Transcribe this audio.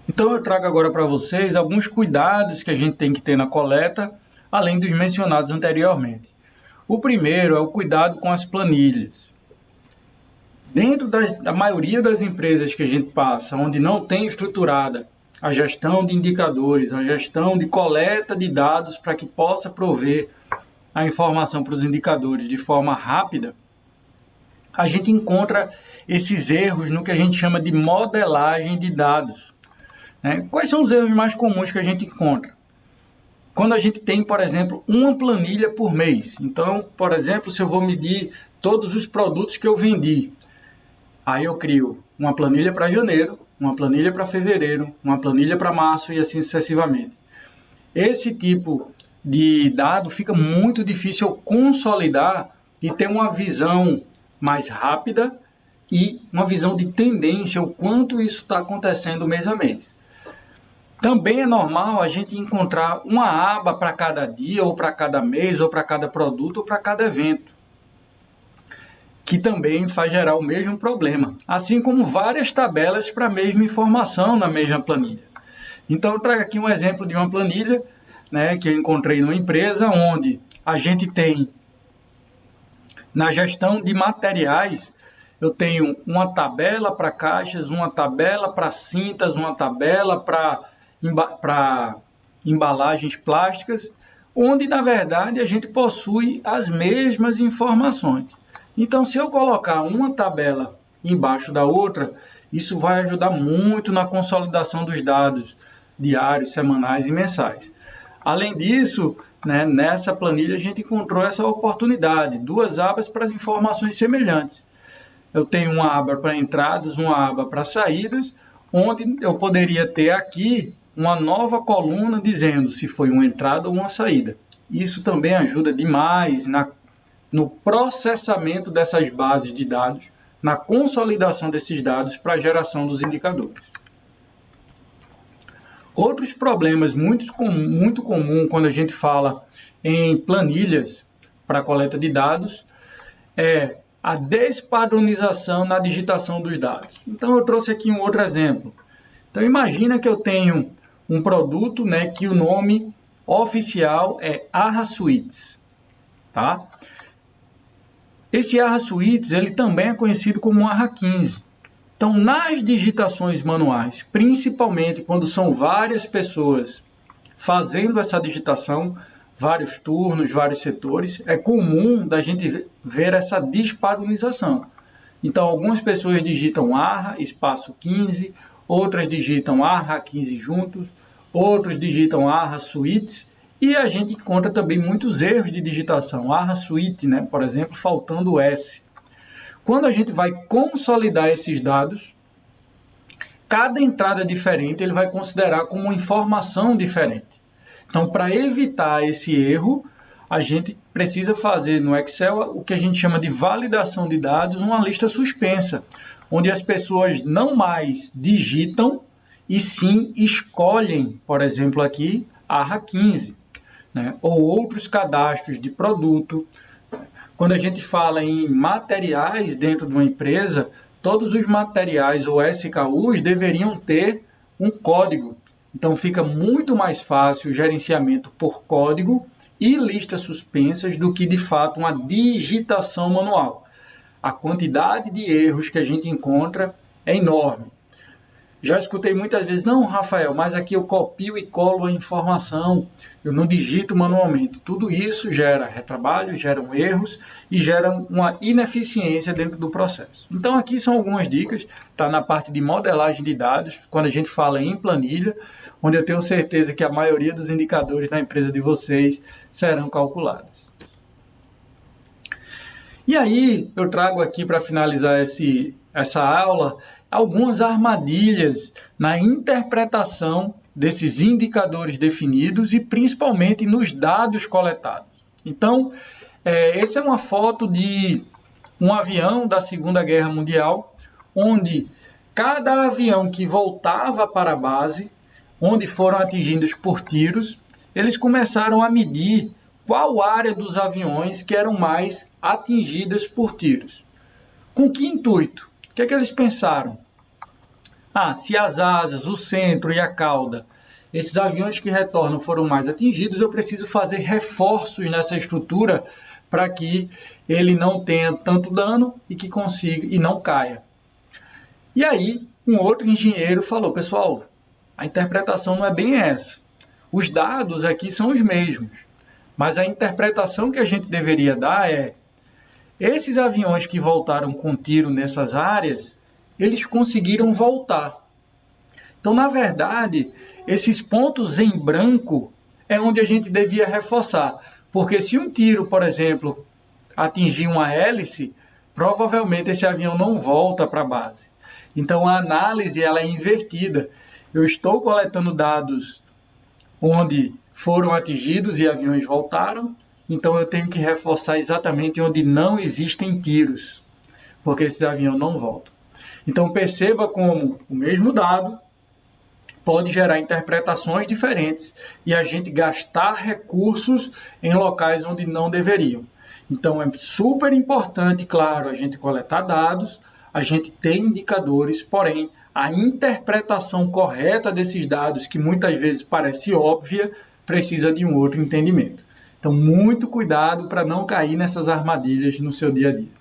Então eu trago agora para vocês alguns cuidados que a gente tem que ter na coleta, além dos mencionados anteriormente. O primeiro é o cuidado com as planilhas. Dentro da maioria das empresas que a gente passa, onde não tem estruturada a gestão de indicadores, a gestão de coleta de dados para que possa prover a informação para os indicadores de forma rápida, a gente encontra esses erros no que a gente chama de modelagem de dados. Quais são os erros mais comuns que a gente encontra? Quando a gente tem, por exemplo, uma planilha por mês. Então, por exemplo, se eu vou medir todos os produtos que eu vendi, aí eu crio uma planilha para janeiro, uma planilha para fevereiro, uma planilha para março e assim sucessivamente. Esse tipo de dado fica muito difícil consolidar e ter uma visão mais rápida e uma visão de tendência, o quanto isso está acontecendo mês a mês. Também é normal a gente encontrar uma aba para cada dia, ou para cada mês, ou para cada produto, ou para cada evento, que também faz gerar o mesmo problema, assim como várias tabelas para a mesma informação na mesma planilha. Então eu trago aqui um exemplo de uma planilha, que eu encontrei numa empresa, onde a gente tem, na gestão de materiais, eu tenho uma tabela para caixas, uma tabela para cintas, uma tabela para embalagens plásticas, onde na verdade a gente possui as mesmas informações. Então, se eu colocar uma tabela embaixo da outra, isso vai ajudar muito na consolidação dos dados diários, semanais e mensais. Além disso, nessa planilha a gente encontrou essa oportunidade, duas abas para as informações semelhantes. Eu tenho uma aba para entradas, uma aba para saídas, onde eu poderia ter aqui uma nova coluna dizendo se foi uma entrada ou uma saída. Isso também ajuda demais no processamento dessas bases de dados, na consolidação desses dados para a geração dos indicadores. Outros problemas muito comum quando a gente fala em planilhas para coleta de dados é a despadronização na digitação dos dados. Então eu trouxe aqui um outro exemplo. Então imagina que eu tenho um produto, que o nome oficial é Arra Suites, tá? Esse Arra Suites, ele também é conhecido como Arra 15. Então, nas digitações manuais, principalmente quando são várias pessoas fazendo essa digitação, vários turnos, vários setores, é comum da gente ver essa despadronização. Então, algumas pessoas digitam Arra, espaço 15, outras digitam Arra 15 juntos, outros digitam Arra Suites, e a gente encontra também muitos erros de digitação. Arra Suite, por exemplo, faltando o S. Quando a gente vai consolidar esses dados, cada entrada diferente ele vai considerar como uma informação diferente. Então, para evitar esse erro, a gente precisa fazer no Excel o que a gente chama de validação de dados, uma lista suspensa, onde as pessoas não mais digitam e sim escolhem, por exemplo, aqui, Arra 15, ou outros cadastros de produto. Quando a gente fala em materiais dentro de uma empresa, todos os materiais ou SKUs deveriam ter um código. Então fica muito mais fácil o gerenciamento por código e listas suspensas do que de fato uma digitação manual. A quantidade de erros que a gente encontra é enorme. Já escutei muitas vezes, não, Rafael, mas aqui eu copio e colo a informação, eu não digito manualmente. Tudo isso gera retrabalho, geram erros e geram uma ineficiência dentro do processo. Então aqui são algumas dicas, está na parte de modelagem de dados, quando a gente fala em planilha, onde eu tenho certeza que a maioria dos indicadores da empresa de vocês serão calculados. E aí eu trago aqui para finalizar essa aula, algumas armadilhas na interpretação desses indicadores definidos e principalmente nos dados coletados. Então, essa é uma foto de um avião da Segunda Guerra Mundial, onde cada avião que voltava para a base, onde foram atingidos por tiros, eles começaram a medir qual área dos aviões que eram mais atingidas por tiros. Com que intuito? O que é que eles pensaram? Se as asas, o centro e a cauda, esses aviões que retornam foram mais atingidos, eu preciso fazer reforços nessa estrutura para que ele não tenha tanto dano e que consiga e não caia. E aí, um outro engenheiro falou, pessoal, a interpretação não é bem essa. Os dados aqui são os mesmos, mas a interpretação que a gente deveria dar é: esses aviões que voltaram com tiro nessas áreas, eles conseguiram voltar. Então, na verdade, esses pontos em branco é onde a gente devia reforçar. Porque se um tiro, por exemplo, atingir uma hélice, provavelmente esse avião não volta para a base. Então, a análise ela é invertida. Eu estou coletando dados onde foram atingidos e aviões voltaram, então eu tenho que reforçar exatamente onde não existem tiros, porque esses aviões não voltam. Então, perceba como o mesmo dado pode gerar interpretações diferentes e a gente gastar recursos em locais onde não deveriam. Então, é super importante, claro, a gente coletar dados, a gente ter indicadores, porém, a interpretação correta desses dados, que muitas vezes parece óbvia, precisa de um outro entendimento. Então, muito cuidado para não cair nessas armadilhas no seu dia a dia.